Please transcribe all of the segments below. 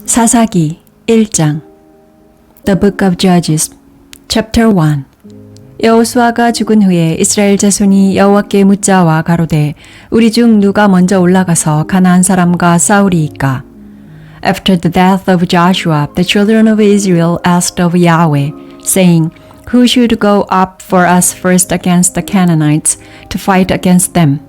사사기 1장 The Book of Judges, Chapter 1. 여호수아가 죽은 후에 이스라엘 자손이 여호와께 묻자와 가로되 우리 중 누가 먼저 올라가서 가나안 사람과 싸우리이까? After the death of Joshua, the children of Israel asked of Yahweh, saying, Who should go up for us first against the Canaanites to fight against them?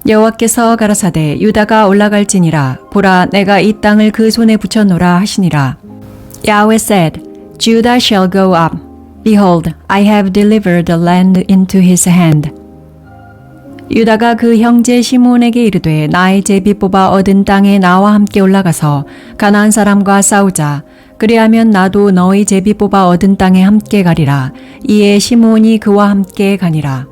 여호와께서 가라사대 유다가 올라갈지니라. 보라, 내가 이 땅을 그 손에 붙여놓으라 하시니라. Yahweh said, Judah shall go up. Behold, I have delivered the land into his hand. 유다가 그 형제 시므온에게 이르되 나의 제비 뽑아 얻은 땅에 나와 함께 올라가서 가나안 사람과 싸우자. 그리하면 나도 너희 제비 뽑아 얻은 땅에 함께 가리라. 이에 시므온이 그와 함께 가니라.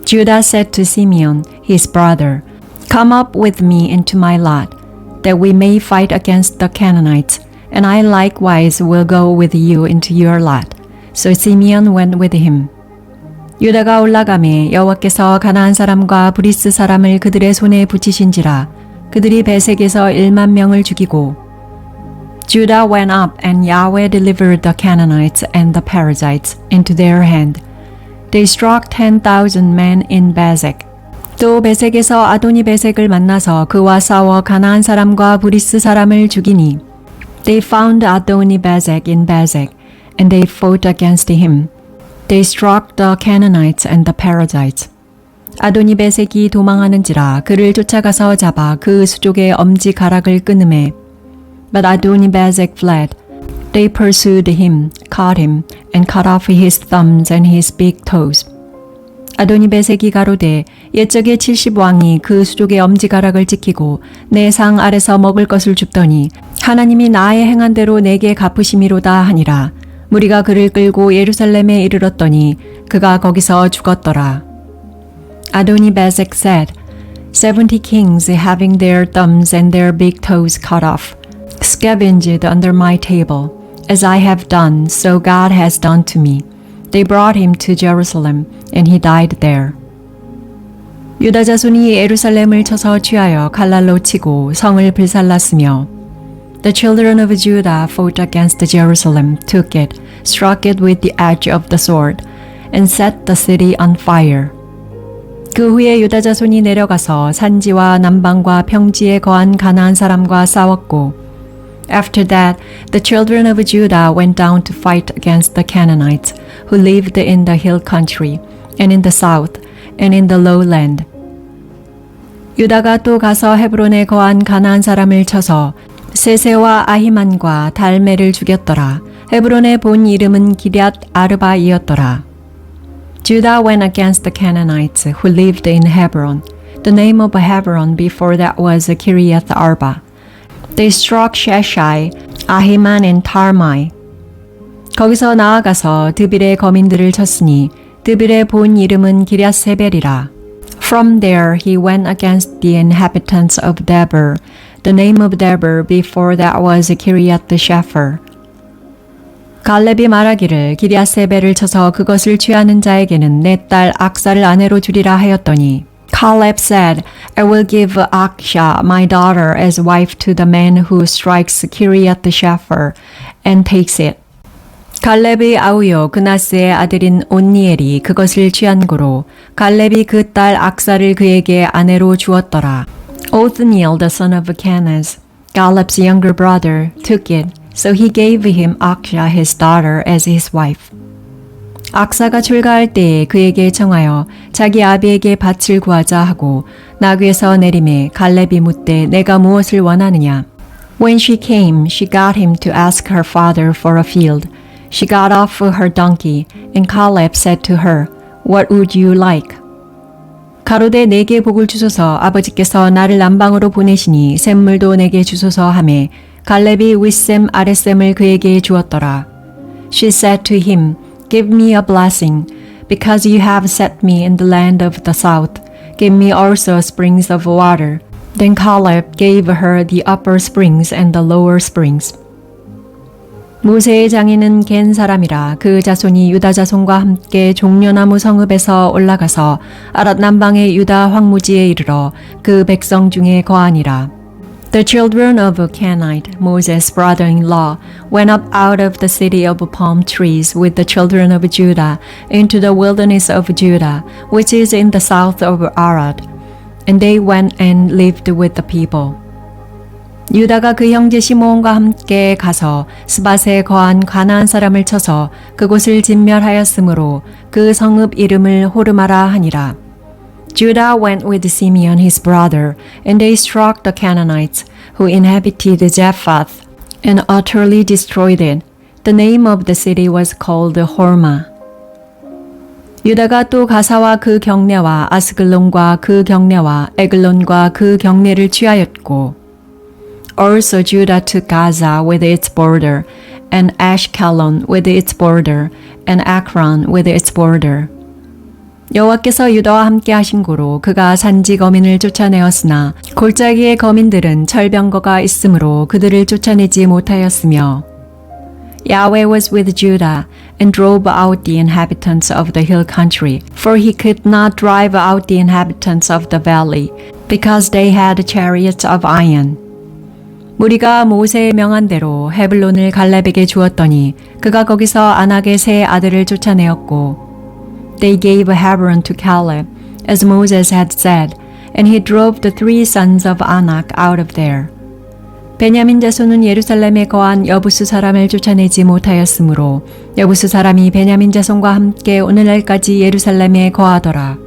Judah said to Simeon, his brother, Come up with me into my lot, that we may fight against the Canaanites, and I likewise will go with you into your lot. So Simeon went with him. 유다가 올라가매 여호와께서 가나안 사람과 브리스 사람을 그들의 손에 붙이신지라. 그들이 베색에서 1만 명을 죽이고 Judah went up, and Yahweh delivered the Canaanites and the Perizzites into their hand. They struck 10,000 men in Bezek. 또 베색에서 아도니 베색을 만나서 그와 싸워 가나안 사람과 브리스 사람을 죽이니 They found Adoni Bezek in Bezek, and they fought against him. They struck the Canaanites and the Perizzites. 아도니 베색이 도망하는지라 그를 쫓아가서 잡아 그 수족의 엄지 가락을 끊음에 But Adoni Bezek fled. They pursued him, caught him, and cut off his thumbs and his big toes. 아도니 베색이 가로되 옛적에 70왕이 그 수족의 엄지가락을 지키고 내 상 아래서 먹을 것을 줍더니 하나님이 나의 행한 대로 내게 갚으심이로다 하니라. 무리가 그를 끌고 예루살렘에 이르렀더니 그가 거기서 죽었더라. 아도니 베색 said, 70 kings having their thumbs and their big toes cut off, scavenged under my table. As I have done, so God has done to me. They brought him to Jerusalem, and he died there. 유다 자손이 예루살렘을 쳐서 취하여 칼날로 치고 성을 불살랐으며 The children of Judah fought against Jerusalem, took it, struck it with the edge of the sword, and set the city on fire. 그 후에 유다 자손이 내려가서 산지와 남방과 평지에 거한 가나안 사람과 싸웠고 After that, the children of Judah went down to fight against the Canaanites, who lived in the hill country, and in the south, and in the lowland. 유다가 또 가서 헤브론에 거한 가나안 사람을 쳐서 세세와 아히만과 달메를 죽였더라. 헤브론의 본 이름은 기럇 아르바이었더라. Judah went against the Canaanites, who lived in Hebron. The name of Hebron before that was Kiriath Arba. They struck Sheshai, Ahiman, and Talmai. 거기서 나아가서 드빌의 거민들을 쳤으니 드빌의 본 이름은 기럇세벨이라. From there he went against the inhabitants of Debir. The name of Debir before that was Kiriath Shepher. 갈렙이 말하기를 기럇세벨을 쳐서 그것을 취하는 자에게는 내 딸 악사를 아내로 주리라 하였더니 Caleb said, I will give Aksha, my daughter, as wife to the man who strikes Kiriath Shepher and takes it. 갈렙의 아우요 그나스의 아들인 온니엘이 그것을 취한 고로 갈렙이 그 딸 악사를 그에게 아내로 주었더라. Othniel, the son of Kenaz, Caleb's younger brother, took it, so he gave him Aksha, his daughter, as his wife. 악사가 출가할 때에 그에게 청하여 자기 아비에게 밭을 구하자 하고 나귀에서 내림에 갈렙이 묻되 내가 무엇을 원하느냐. When she came, she got him to ask her father for a field. She got off her donkey, and Caleb said to her, What would you like? 가로되 내게 복을 주소서. 아버지께서 나를 남방으로 보내시니 샘물도 내게 주소서 하매 갈렙이 윗샘 아랫샘을 그에게 주었더라. She said to him, Give me a blessing, because you have set me in the land of the south. Give me also springs of water. Then Caleb gave her the upper springs and the lower springs. 모세의 장인은 겐 사람이라 그 자손이 유다 자손과 함께 종려나무 성읍에서 올라가서 아랏 남방의 유다 황무지에 이르러 그 백성 중에 거하니라. The children of Canaanite, Moses' brother-in-law, went up out of the city of palm trees with the children of Judah into the wilderness of Judah, which is in the south of Arad, and they went and lived with the people. 유다가 그 형제 시므온과 함께 가서 스밧에 거한 가나안 사람을 쳐서 그곳을 진멸하였으므로 그 성읍 이름을 호르마라 하니라. Judah went with Simeon his brother, and they struck the Canaanites who inhabited Japhath, and utterly destroyed it. The name of the city was called Hormah. 유다가 또 가사와 그 경내와 아스글론과 그 경내와 에글론과 그 경내를 취하였고, Also Judah took Gaza with its border, and Ashkelon with its border, and Akron with its border. 여호와께서 유다와 함께 하신 고로 그가 산지 거민을 쫓아내었으나 골짜기의 거민들은 철병거가 있으므로 그들을 쫓아내지 못하였으며 Yahweh was with Judah and drove out the inhabitants of the hill country, for he could not drive out the inhabitants of the valley, because they had chariots of iron. 무리가 모세의 명한 대로 헤블론을 갈렙에게 주었더니 그가 거기서 아낙의 세 아들을 쫓아내었고 They gave Hebron to Caleb, as Moses had said, and he drove the 3 sons of Anak out of there. 베냐민 자손은 예루살렘에 거한 여부수 사람을 쫓아내지 못하였으므로 여부수 사람이 베냐민 자손과 함께 오늘날까지 예루살렘에 거하더라.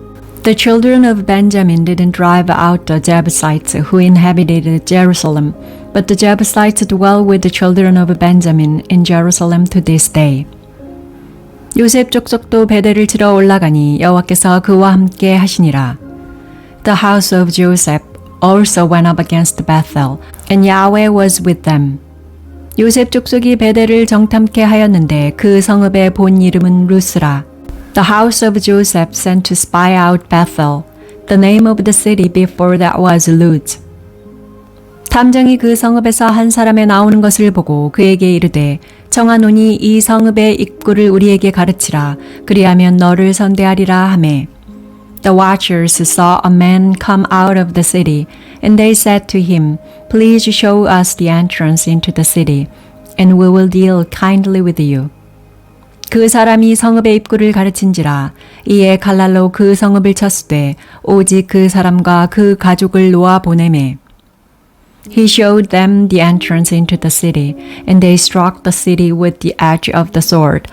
The children of Benjamin didn't drive out the Jebusites who inhabited Jerusalem, but the Jebusites dwell with the children of Benjamin in Jerusalem to this day. 요셉 족속도 베델을 치러 올라가니 여호와께서 그와 함께 하시니라. The house of Joseph also went up against Bethel, and Yahweh was with them. 요셉 족속이 베델을 정탐케 하였는데 그 성읍의 본 이름은 루스라. The house of Joseph sent to spy out Bethel. The name of the city before that was Luz. 탐정이 그 성읍에서 한 사람의 나오는 것을 보고 그에게 이르되 청하노니 이 성읍의 입구를 우리에게 가르치라. 그리하면 너를 선대하리라 하매. The watchers saw a man come out of the city, and they said to him, Please show us the entrance into the city, and we will deal kindly with you. 그 사람이 성읍의 입구를 가르친지라. 이에 칼날로 그 성읍을 쳤으되 오직 그 사람과 그 가족을 놓아 보내매. He showed them the entrance into the city, and they struck the city with the edge of the sword.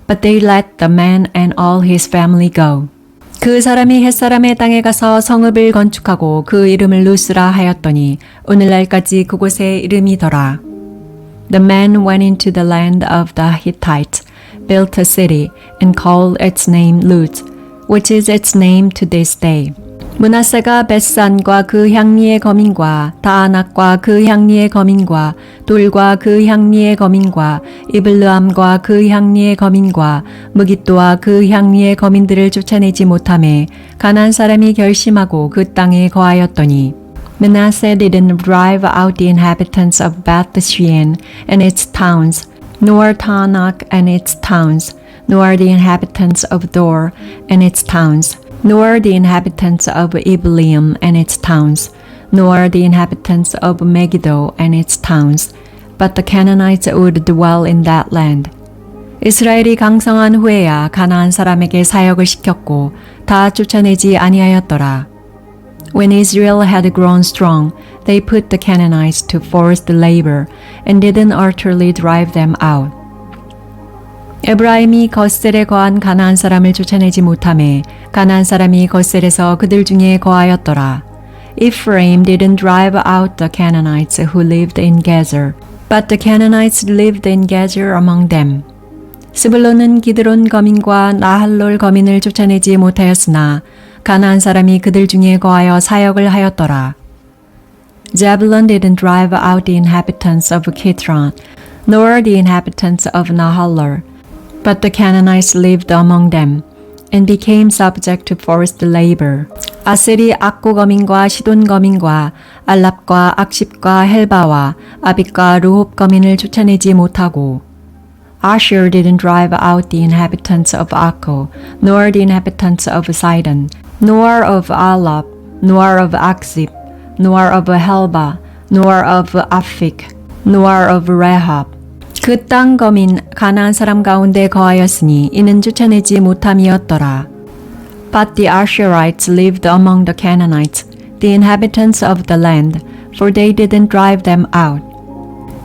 But they let the man and all his family go. 그 사람이 햇사람의 땅에 가서 성읍을 건축하고 그 이름을 루스라 하였더니 오늘날까지 그곳의 이름이더라. The man went into the land of the Hittites, built a city, and called its name Luz, which is its name to this day. 므낫세가 벳산과 그 향리의 거민과 다아낙과 그 향리의 거민과 돌과 그 향리의 거민과 이블르암과 그 향리의 거민과 무깃도와 그 향리의 거민들을 쫓아내지 못하매 가나안 사람이 결심하고 그 땅에 거하였더니 Manasseh didn't drive out the inhabitants of Beth-shean and its towns, nor Taanach and its towns, nor the inhabitants of Dor and its towns, nor the inhabitants of Ibleam and its towns, nor the inhabitants of Megiddo and its towns, but the Canaanites would dwell in that land. 이스라엘이 강성한 후에야 가나안 사람에게 사역을 시켰고 다 쫓아내지 아니하였더라. When Israel had grown strong, they put the Canaanites to forced labor and didn't utterly drive them out. 에브라임이 겉셀에 거한 가나안 사람을 쫓아내지 못하매 가나안 사람이 겉셀에서 그들 중에 거하였더라. Ephraim didn't drive out the Canaanites who lived in Gezer, but the Canaanites lived in Gezer among them. 스불론은 기드론 거민과 나할롤 거민을 쫓아내지 못하였으나 가나안 사람이 그들 중에 거하여 사역을 하였더라. Zebulun didn't drive out the inhabitants of Kitron, nor the inhabitants of Nahalol, but the Canaanites lived among them, and became subject to forced labor. 아셀이 악고 거민과 시돈 거민과 알랍과 악십과 헬바와 아빅과 루홉 거민을 쫓아내지 못하고 Asher didn't drive out the inhabitants of Akko, nor the inhabitants of Sidon, nor of Alab, nor of Akzib, nor of Helba, nor of Aphik, nor of Rehab. 그 땅 거민 가나안 사람 가운데 거하였으니 이는 쫓아내지 못함이었더라. But the Asherites lived among the Canaanites, the inhabitants of the land, for they didn't drive them out.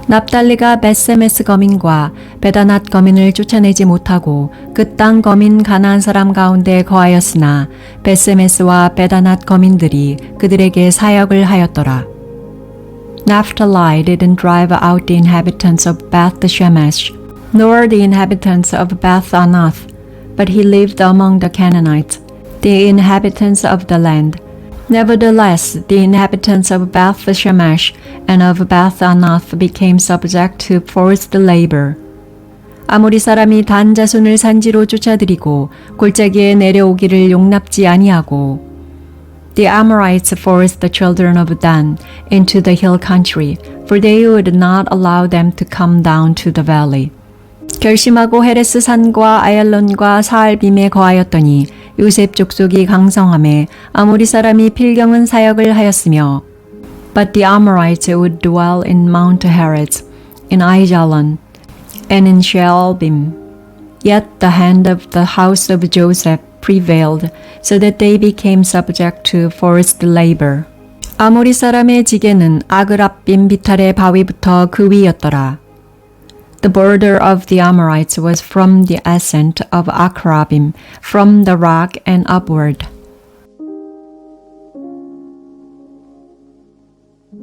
납달리가 벳세메스 거민과 베다낫 거민을 쫓아내지 못하고 그 땅 거민 가나안 사람 가운데 거하였으나 벳세메스와 베다낫 거민들이 그들에게 사역을 하였더라. Naphtali didn't drive out the inhabitants of Beth Shemesh, nor the inhabitants of Beth Anath, but he lived among the Canaanites, the inhabitants of the land. Nevertheless, the inhabitants of Beth Shemesh and of Beth Anath became subject to forced labor. 아모리 사람이 단 자손을 산지로 쫓아들이고 골짜기에 내려오기를 용납지 아니하고 The Amorites forced the children of Dan into the hill country, for they would not allow them to come down to the valley. 결심하고 헤레스 산과 아얄론과 사알빔에 거하였더니 요셉 족속이 강성함에 아모리 사람이 필경은 사역을 하였으며 But the Amorites would dwell in Mount Heres, in Aijalon, and in Shaalbim. Yet the hand of the house of Joseph prevailed, so that they became subject to forced labor. 아모리 사람의 지게는 아그랍빔 비탈의 바위부터 그 위였더라. The border of the Amorites was from the ascent of Akrabim, from the rock and upward.